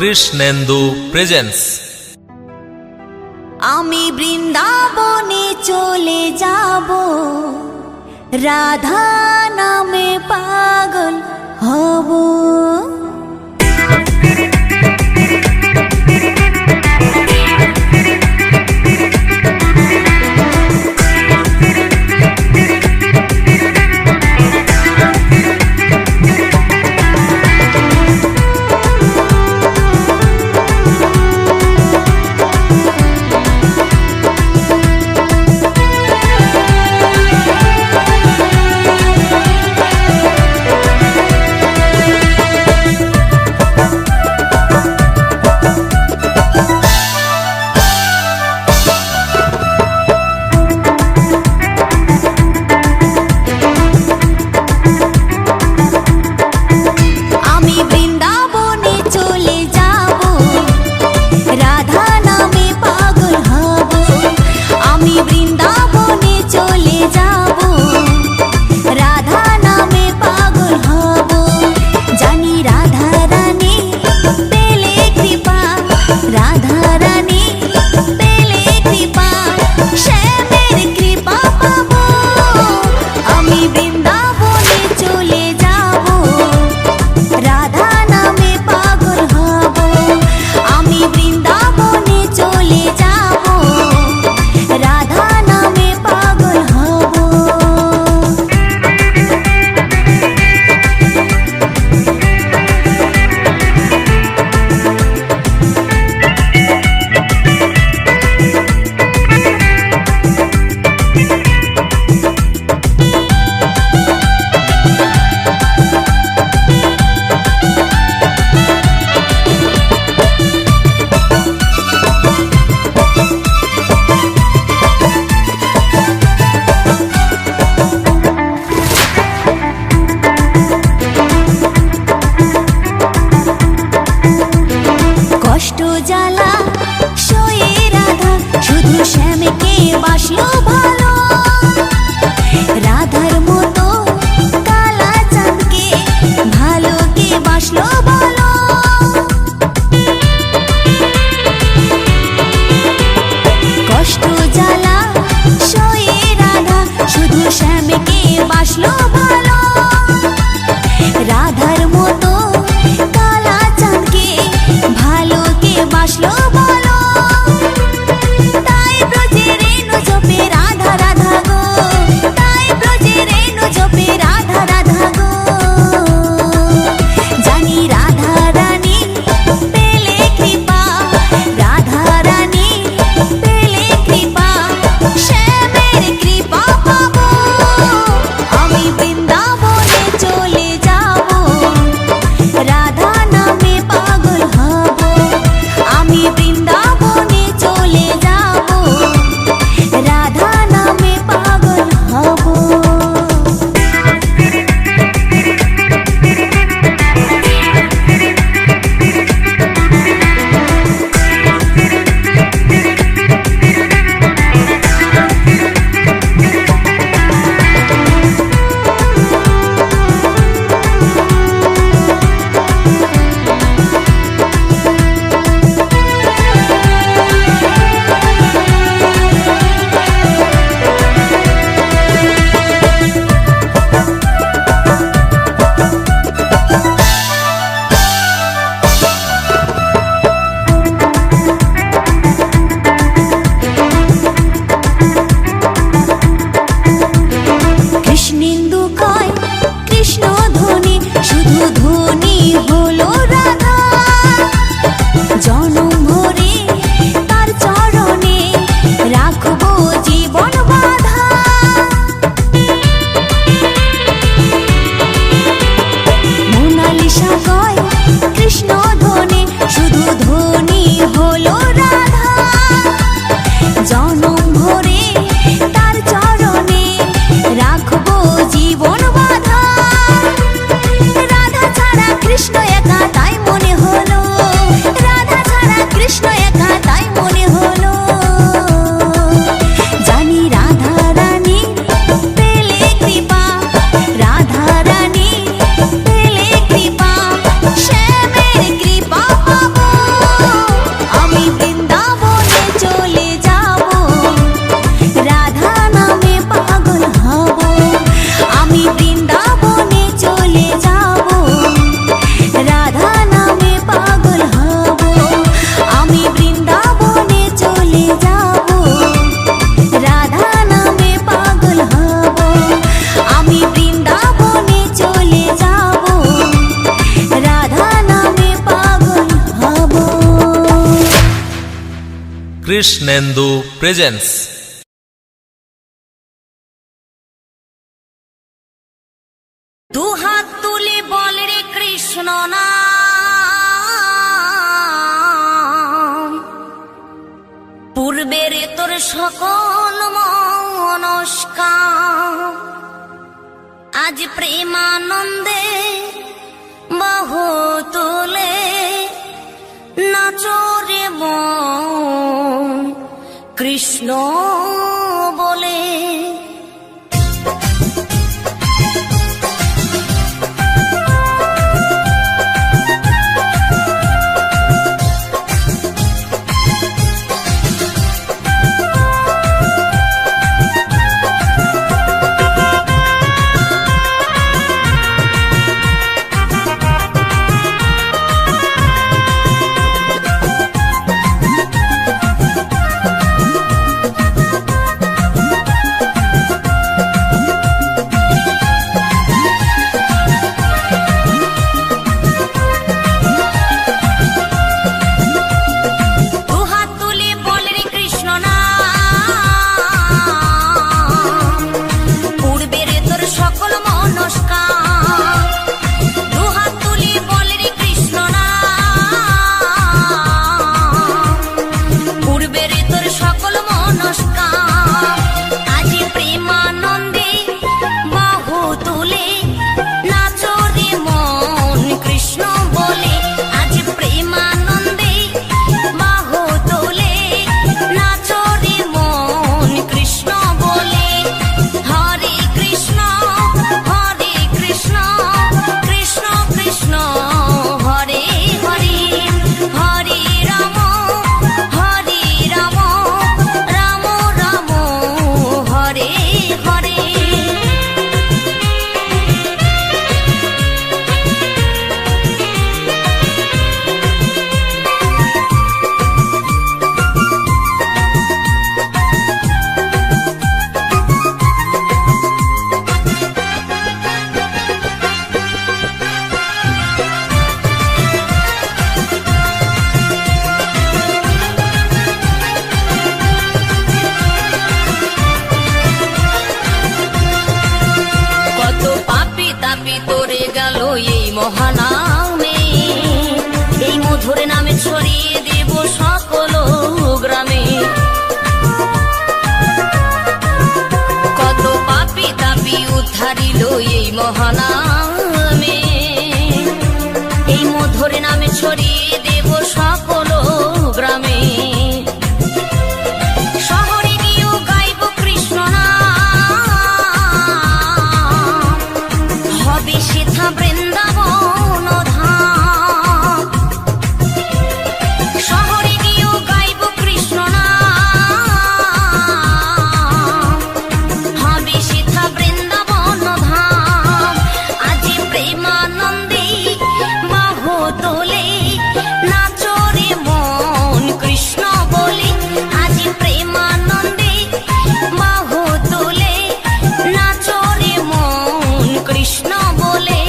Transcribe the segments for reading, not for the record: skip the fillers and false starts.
Krishnendu presence. আমি বৃন্দাবনে চলে যাব, রাধা নামে পাগল হব। কৃষ্ণেন্দু প্রেজেন্স। দু হাত তুলে বল রে কৃষ্ণ নাম, পূর্বের তোর সকল মনস্কাম, আজ প্রেমানন্দে বাহু তুলে নাচরে মন কৃষ্ণ বলে। মহানামে এই মধুর নামে ছড়িয়ে দেব সকল গ্রামে। কত পাপী তাপী উদ্ধারিল এই মহানামে, এই মধুর নামে ছড়িয়ে দেব সকল গ্রামে। শহরে গিয়েও গাইব কৃষ্ণ নাম, হবে সেথা বৃন্দাবন ধাম। শহরে গিয়েও গাইব কৃষ্ণ নাম, হবে সেথা বৃন্দাবন ধাম। আজ প্রেমানন্দে বাহু তোলে নাচরে মন কৃষ্ণ বলে। আজ প্রেমানন্দে বাহু তোলে নাচরে মন কৃষ্ণ বলে।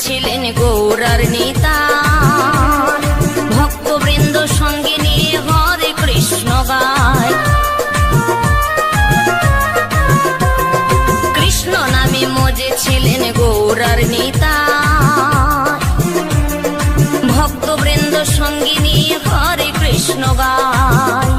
ছিলেন গৌরার নেতা, ভক্তবৃন্দ সঙ্গে নিয়ে হরে কৃষ্ণ গায়। কৃষ্ণ নামে মজে ছিলেন গৌরার নেতা, ভক্তবৃন্দ সঙ্গে নিয়ে হরে কৃষ্ণ গায়।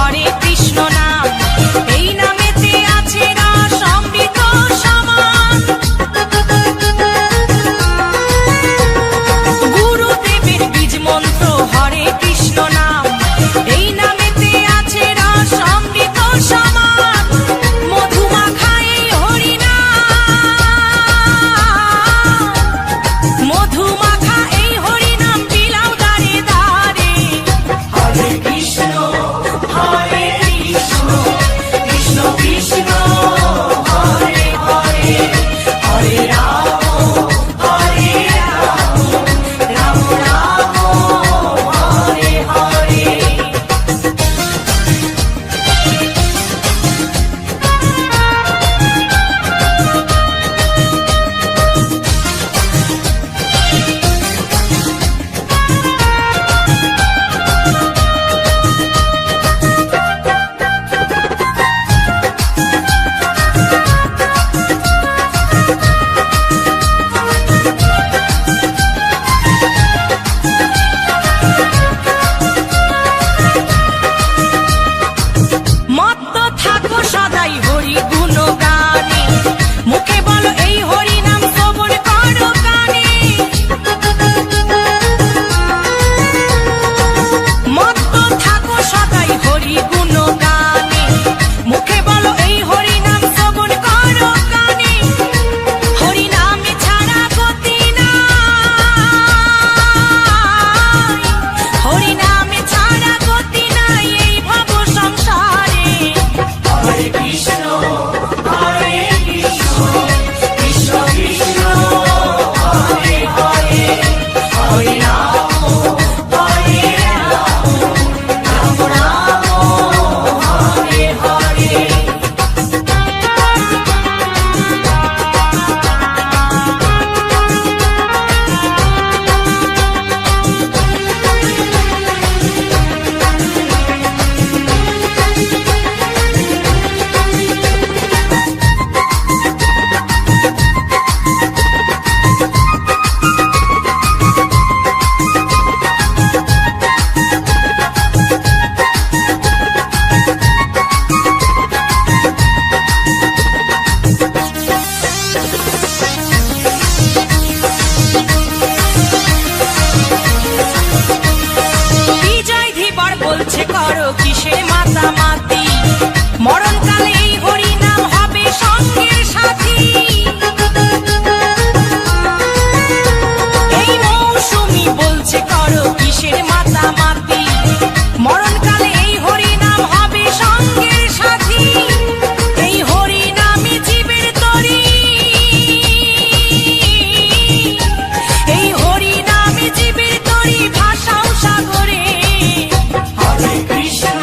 হরে কৃষ্ণ নাম, এই নামেতে আছে রস অমৃত সমান। গুরুদেবের বীজ মন্ত্র হরে কৃষ্ণ নাম, এই নামেতে আছে রস অমৃত সমান। মধুমাখা এই হরি নাম, মধুমাখা এই হরি নাম বিলাও দারে দারে। হরে কৃষ্ণ কৃষ্ণ কৃষ্ণ হরে হরে, হরে রাম রাম রাম হরে হরে। মত্ত থাকো সদাই হরি গুণগানে, মুখে বলো এই হরি নাম শ্রবণ করো কানে। মত্ত থাকো সদাই হরি গুণগানে, মুখে বলো এই হরি নাম শ্রবণ করো কানে। হরি নামে ছাড়া গতি নাই, হরি নামে ছাড়া গতি নাই এই ভব সংসারে। হরে কৃষ্ণ কৃষ্ণ কৃষ্ণ হরে হরে, হরে রাম রাম রাম হরে হরে। বিজয় ধীবর বলছে করো কিসের মাতামাতি, মরণকালে এই হরি নাম হবে সঙ্গের সাথী। এই মৌসুমি বলছে করো কিসের মাতামাতি, মরণকালে এই হরি নাম হবে সঙ্গের সাথী। এই হরি নামে জীবের তরি, এই হরি নামে জীবের তরি ভাষাও সাগরে। হরে কৃষ্ণ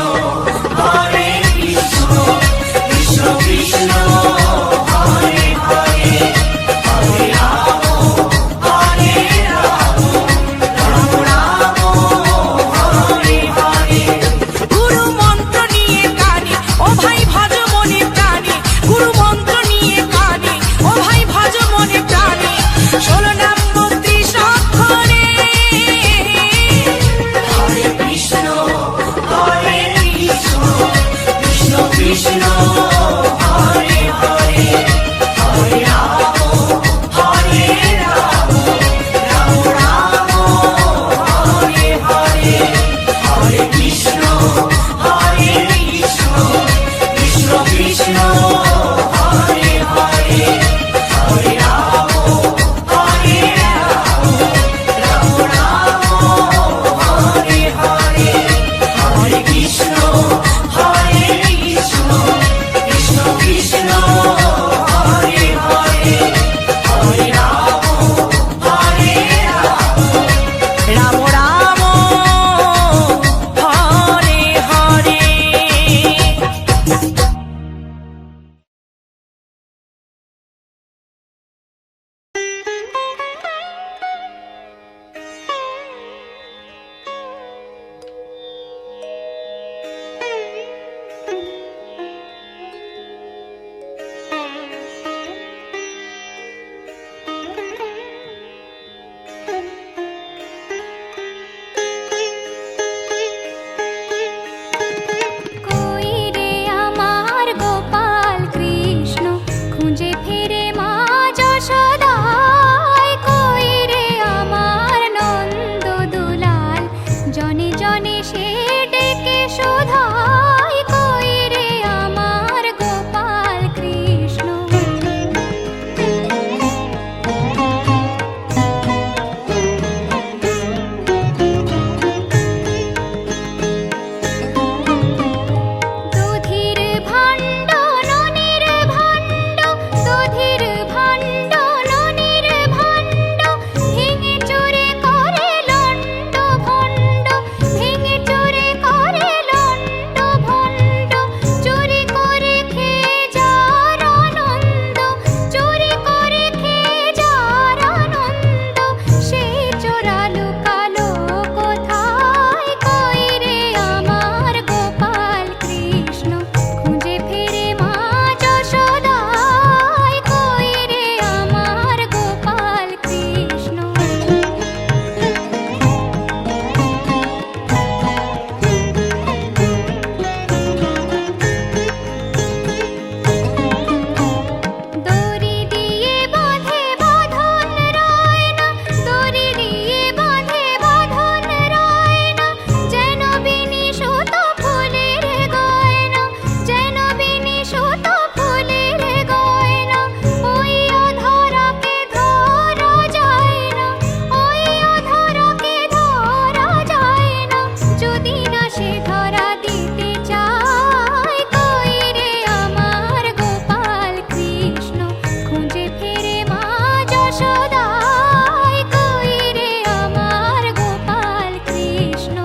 যশোদায় কই রে আমার গোপাল কৃষ্ণ।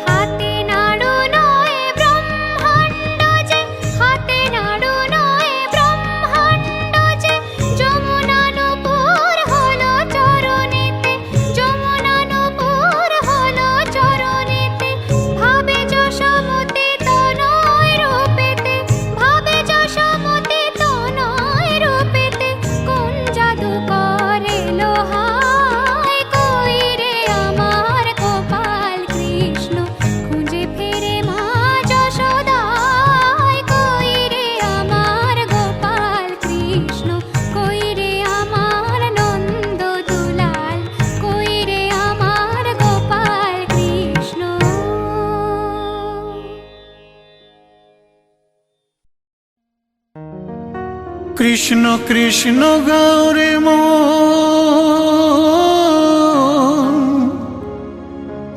হাতে নাড়ু নয় ব্রহ্মাণ্ড যে, হাতে নাড়ু নয় ব্রহ্মাণ্ড যে, যমুনানুপুর হলো চরণেতে, যমুনানুপুর হলো চরণেতে। ভাবে যশোমতি তনয় রূপেতে, ভাবে যশোমতি তনয় রূপেতে। কোন জাদু করে লোহায় কই রে আমার গোপাল কৃষ্ণ। খুঁজে ফিরে মা যশোদায় কই রে আমার গোপাল কৃষ্ণ। কই রে আমার নন্দ দুলাল, কই রে আমার গোপাল কৃষ্ণ। কৃষ্ণ কৃষ্ণ গৌরে মন,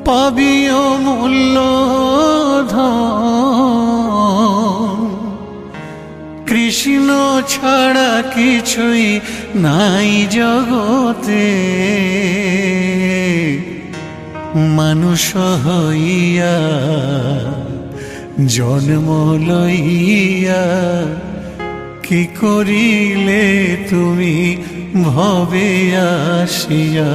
পাবি অমূল্য ধন। কৃষ্ণ ছাড়া কিছুই নাই জগতে, মানুষ হইয়া জন্ম লইয়া কি করিলে তুমি ভবে আসিয়া।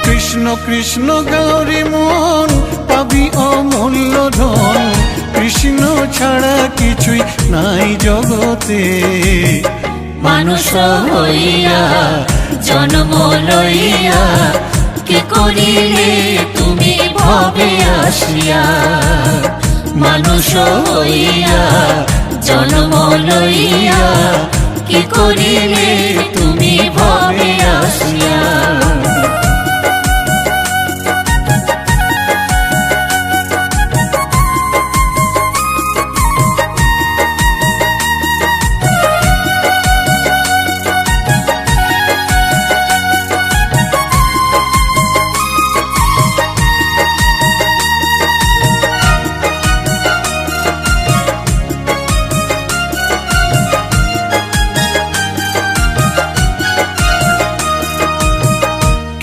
কৃষ্ণ কৃষ্ণ গৌরী মন, পাবি অমূল্য ধন। কৃষ্ণ ছাড়া কিছুই নাই জগতে, মানুষ হইয়া জন্ম লইয়া কি করিলে তুমি ভবে আসিয়া। মানুষ হইয়া জন্ম লইয়া কি করিলে তুমি ভবে আসিয়া।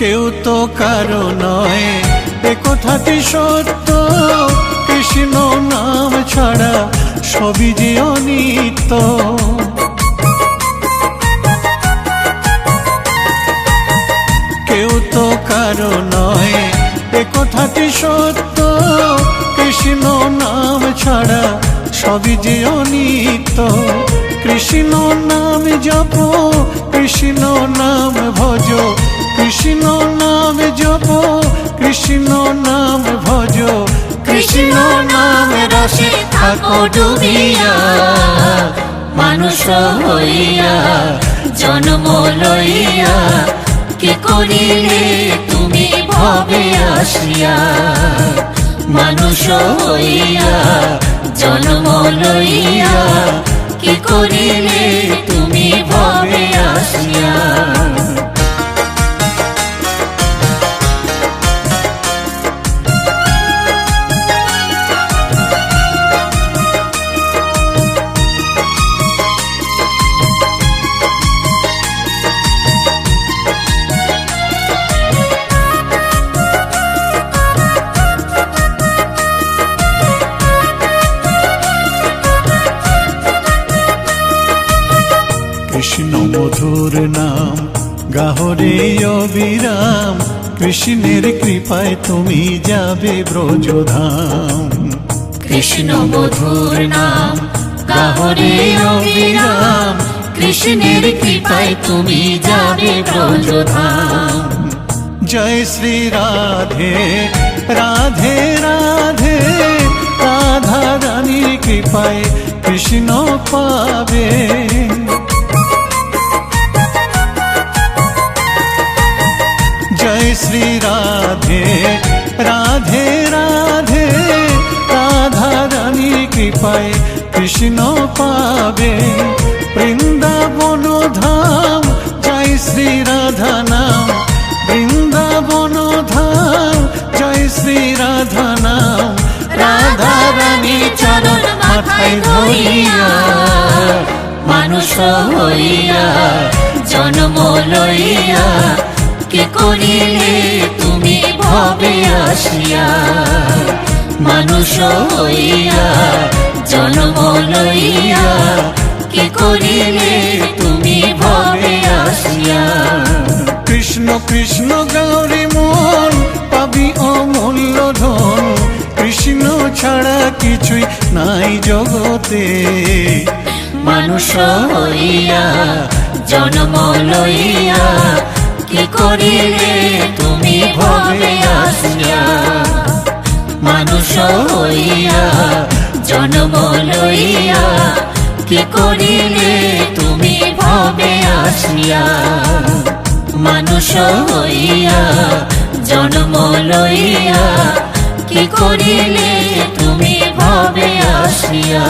কেউ তো কারো নয় এ কথাটি সত্য, কৃষ্ণ নাম ছাড়া সবই যে অনিত্য। কেউ তো কারো নয় এ কথাটি সত্য, কৃষ্ণ নাম ছাড়া সবই যে অনিত্য। কৃষ্ণ নাম জপ, কৃষ্ণ নাম ভজ, কৃষ্ণ নাম জপ, কৃষ্ণ নাম ভজ। কৃষ্ণ নাম রসে থাকো ডুবিয়া। মানুষ হইয়া জন্ম লইয়া কি করিলে তুমি ভবে আসিয়া। মানুষ হইয়া জন্ম লইয়া কি করিলে তুমি ভবে আসিয়া। কৃষ্ণ মধুর নাম গাহরে অবিরাম, কৃষ্ণের কৃপায় তুমি যাবে ব্রজধাম। কৃষ্ণ মধুর নাম গাহরে অবিরাম, কৃষ্ণের কৃপায় তুমি যাবে ব্রজধাম। জয় শ্রী রাধে রাধে রাধে, কৃপায় কৃষ্ণ পাবে। জয় শ্রী রাধে রাধে রাধে, রাধা রানীর কৃপায় কৃষ্ণ পাবে। বৃন্দাবন ধাম জয় শ্রী রাধা নাম, বৃন্দাবন ধাম জয় শ্রী রাধা নাম। রাধা রানী চরণ মাথায় ধরিয়া, মানুষ হইয়া জন্ম লইয়া, কে করিলে তুমি ভবে আসিয়া। মানুষ হইয়া জন্ম লইয়া, কে করিলে তুমি ভবে আসিয়া। কৃষ্ণ কৃষ্ণ গৌরী মন পাবি অমূল্য ধন, কৃষ্ণ ছাড়া কিছুই নাই জগতে। মানুষ হইয়া জন্ম লইয়া, কি করিলে তুমি ভবে আসিয়া। মানুষ হইয়া জন্ম লইয়া, কি করিলে তুমি ভবে আসিয়া। মানুষ হইয়া জন্ম লইয়া, কি করিলে তুমি ভবে আসিয়া।